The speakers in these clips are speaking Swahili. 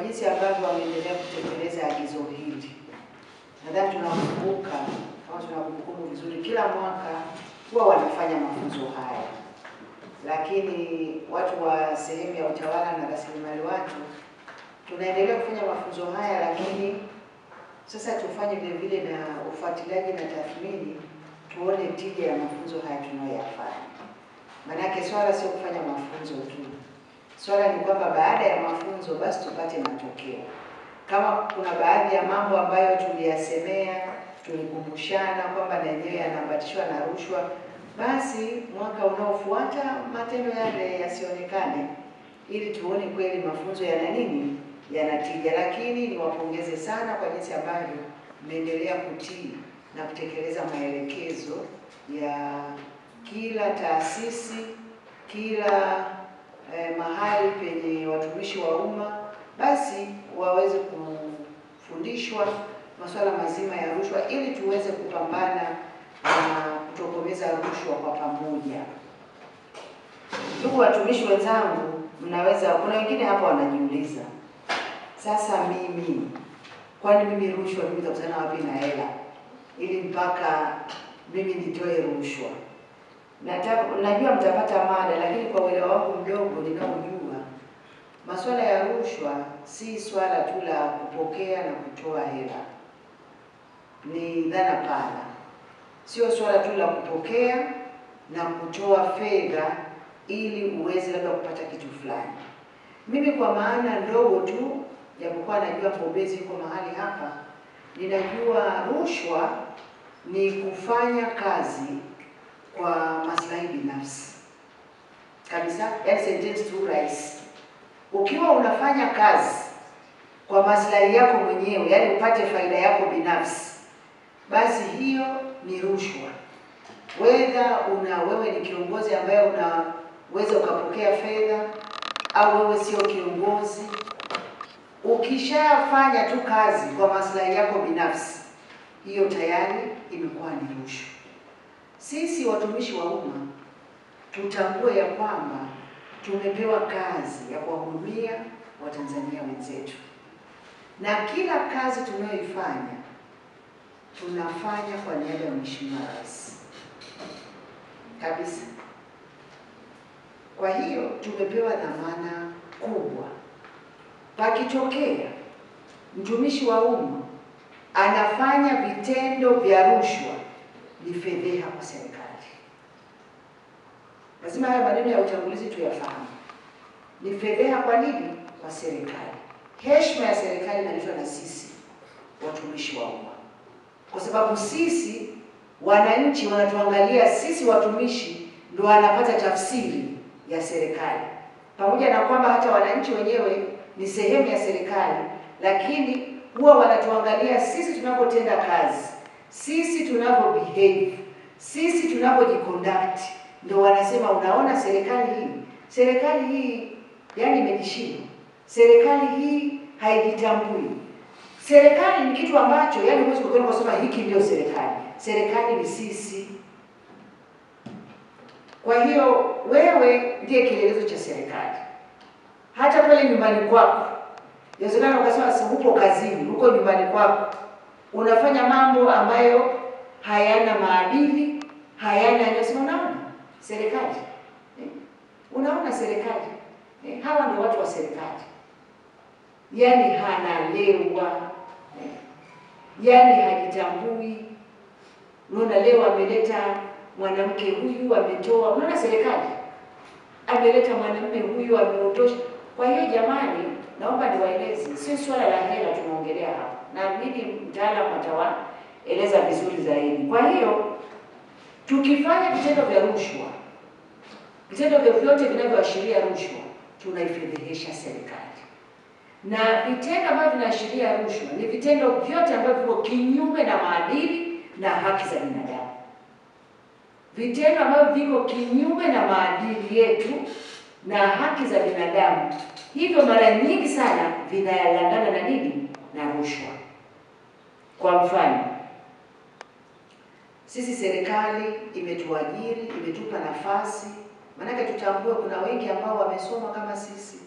jinsi ambavyo wameendelea kutekeleza agizo hili. Nadhani tunakumbuka, kama tunakumbuka vizuri, kila mwaka huwa wanafanya mafunzo haya. Lakini watu wa sehemu ya utawala na rasilimali watu tunaendelea kufanya mafunzo haya, lakini sasa tufanye vile vile na ufuatiliaji na tathmini, tuone tija ya mafunzo haya tunayoyafanya. Maana swala sio kufanya mafunzo tu. Swala ni kwamba baada ya mafunzo basi tupate matokeo. Kama kuna baadhi ya mambo ambayo tuliyasemea, tulikumbushana kwamba na yenyewe yanaambatishwa na rushwa, basi mwaka unaofuata matendo yale yasionekane, ili tuone kweli mafunzo yana nini, yanatija. Lakini niwapongeze sana kwa jinsi ambavyo mmeendelea kutii na kutekeleza maelekezo ya kila taasisi, kila mahali penye watumishi wa umma, basi waweze kufundishwa masuala mazima ya rushwa ili tuweze kupambana na kutokomeza rushwa kwa pamoja. Ndugu watumishi wenzangu, kuna wengine hapa wanajiuliza, sasa mimi, kwani mimi rushwa mimi nitakutana wapi na hela ili mpaka mimi nitoe rushwa? Najua mtapata mada, lakini kwa uelewa wangu mdogo ninaojua, masuala ya rushwa si swala tu la kupokea na kutoa hela. Ni dhana pana. Sio swala tu la kupokea na kutoa fedha ili uweze labda kupata kitu fulani. Mimi kwa maana ndogo tu, japokuwa najua mbobezi yuko mahali hapa, ninajua rushwa ni kufanya kazi kwa maslahi binafsi. Kabisa, yaani sentence tu rahisi. Ukiwa unafanya kazi kwa maslahi yako mwenyewe, yaani upate faida yako binafsi, basi hiyo ni rushwa. Wewe ni kiongozi ambaye unaweza ukapokea fedha, au wewe sio kiongozi, ukishafanya tu kazi kwa maslahi yako binafsi, hiyo tayari imekuwa ni rushwa. Sisi watumishi wa umma tutambue ya kwamba tumepewa kazi ya kuwahudumia Watanzania wenzetu, na kila kazi tunayoifanya tunafanya kwa niaba ya Mheshimiwa Rais kabisa. Kwa hiyo tumepewa dhamana kubwa. Pakitokea mtumishi wa umma anafanya vitendo vya rushwa, ni fedheha kwa serikali. Lazima haya maneno ya utangulizi tuyafahamu. Ni fedheha kwa nini? Kwa serikali. Heshima ya serikali inaletwa na sisi watumishi wa umma, kwa sababu sisi wananchi wanatuangalia sisi watumishi ndio wanapata tafsiri ya serikali. Pamoja na kwamba hata wananchi wenyewe ni sehemu ya serikali, lakini huwa wanatuangalia sisi tunapotenda kazi, sisi tunapo behave, sisi tunapojiconduct, ndio wanasema unaona serikali hii yani imejishinda. Serikali hii haijitambui. Serikali ni kitu ambacho yani huwezi kukwenda kusema hiki ndio serikali. Serikali ni sisi. Kwa hiyo wewe ndiye kielelezo cha serikali. Hata pale nyumbani kwako, inawezekana ukasema upo kazini, uko nyumbani kwako, unafanya mambo ambayo hayana maadili, unasema unaona serikali. Unaona serikali. Hawa ndio watu wa serikali. Yani hanalewa. Yani hajitambui. Unaona leo ameleta mwanamke huyu ametoa. Unaona serikali. Ameleta mwanamume huyu ameondosha. Kwa hiyo jamani, naomba niwaeleze, sio swala la hela tunaongelea hapa. Na mimi mtaalamu atawaeleza vizuri zaidi. Kwa hiyo tukifanya vitendo vya rushwa, vitendo vyote vinavyoashiria rushwa, tunaifedhehesha serikali. Na vitendo ambavyo vinaashiria rushwa ni vitendo vyote ambavyo viko kinyume na maadili na haki za binadamu. Vitendo ambavyo viko kinyume na maadili yetu na haki za binadamu, hivyo mara nyingi sana vinalandana na nini? Na rushwa. Kwa mfano, sisi serikali imetuajiri, imetupa nafasi, maana tutambue kuna wengi ambao wamesoma kama sisi.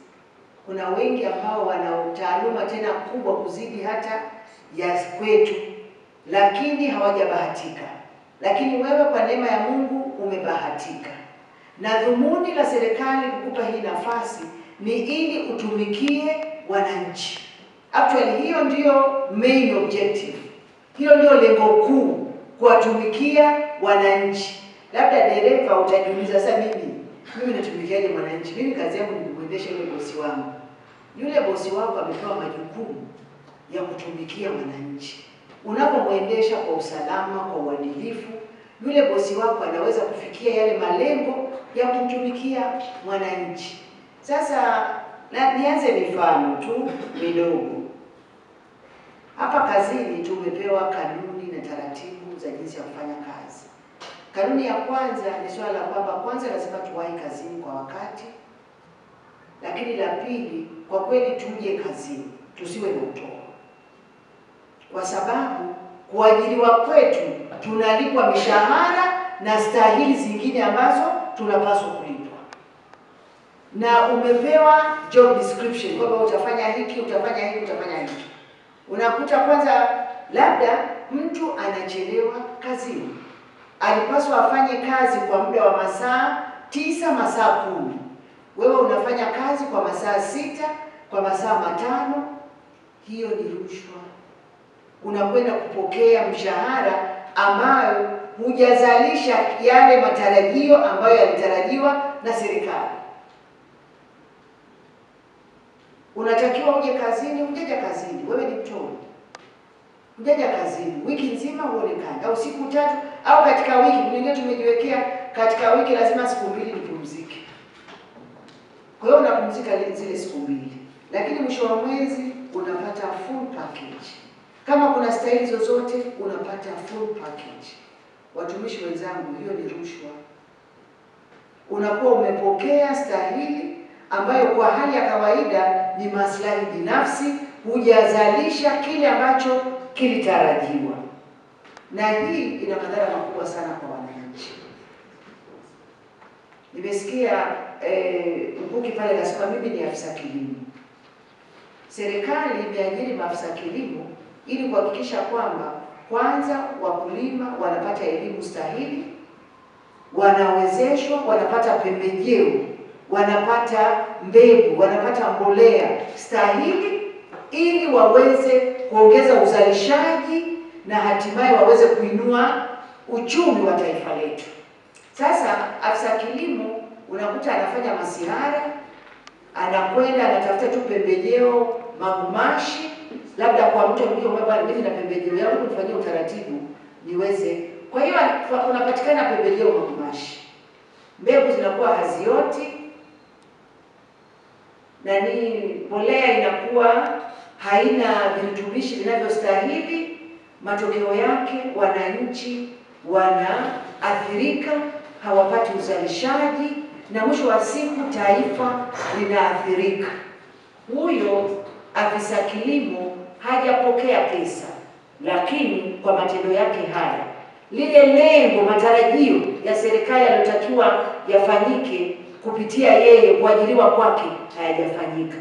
Kuna wengi ambao wana taaluma tena kubwa kuzidi hata ya kwetu, lakini hawajabahatika. Lakini wewe kwa neema ya Mungu umebahatika. Na dhumuni la serikali kukupa hii nafasi ni ili utumikie wananchi. Actually hiyo ndio main objective. Hilo ndio lengo kuu, kuwatumikia wananchi. Labda dereva utajiuliza, sasa mimi natumikiaje mwananchi? Mimi kazi yangu ni kuendesha yule bosi wangu. Yule bosi wako amepewa majukumu ya kutumikia wananchi. Unapomwendesha kwa usalama, kwa uadilifu, yule bosi wako anaweza kufikia yale malengo ya kumtumikia mwananchi. Sasa nianze mifano tu midogo. Hapa kazini tumepewa kanuni na taratibu za jinsi ya kufanya kazi. Kanuni ya kwanza ni swala la kwamba kwanza lazima tuwahi kazini kwa wakati. Lakini la pili, kwa kweli tuje kazini, tusiwe na utoro. Kwa sababu kuajiriwa kwetu tunalipwa mishahara na stahili zingine ambazo tunapaswa kulipwa. Na umepewa job description kwamba utafanya hiki, utafanya hiki, utafanya hiki. Unakuta kwanza labda mtu anachelewa kazini. Alipaswa afanye kazi kwa muda wa masaa 9, masaa 10. Wewe unafanya kazi kwa masaa 6, kwa masaa 5. Hiyo ni rushwa. Unakwenda kupokea mshahara ambayo hujazalisha yale matarajio ambayo yalitarajiwa na serikali. Unatakiwa uje kazini, hujaja kazini, wewe ni mtoro. Hujaja kazini, wiki nzima huonekani, au siku 3, au katika wiki, mwingine tumejiwekea katika wiki lazima siku 2 nipumzike. Kwa hiyo unapumzika zile siku 2, lakini mwisho wa mwezi unapata full package. Kama kuna stahili zozote unapata full package. Watumishi wenzangu, hiyo ni rushwa. Unakuwa umepokea stahili ambayo kwa hali ya kawaida ni maslahi binafsi, hujazalisha kile ambacho kilitarajiwa. Na hii ina madhara makubwa sana kwa wananchi. Nimesikia mkuki pale anasema mimi ni afisa kilimo. Serikali imeajiri maafisa kilimo ili kuhakikisha kwamba kwanza wakulima wanapata elimu stahili, wanawezeshwa, wanapata pembejeo, wanapata mbegu, wanapata mbolea stahili ili waweze kuongeza uzalishaji na hatimaye waweze kuinua uchumi wa taifa letu. Sasa afisa kilimo unakuta anafanya masihara, anakwenda anatafuta tu pembejeo magumashi, labda kwa mtu mmoja kwamba mimi na pembejeo yangu nifanyie utaratibu niweze. Kwa hiyo unapatikana pembejeo magumashi. Mbegu zinakuwa hazioti, na ni mbolea inakuwa haina virutubishi vinavyostahili. Matokeo yake wananchi wanaathirika, hawapati uzalishaji, na mwisho wa siku taifa linaathirika. Huyo afisa kilimo hajapokea pesa, lakini kwa matendo yake haya, lile lengo, matarajio ya serikali yaliyotakiwa yafanyike kupitia yeye kuajiriwa kwake hayajafanyika.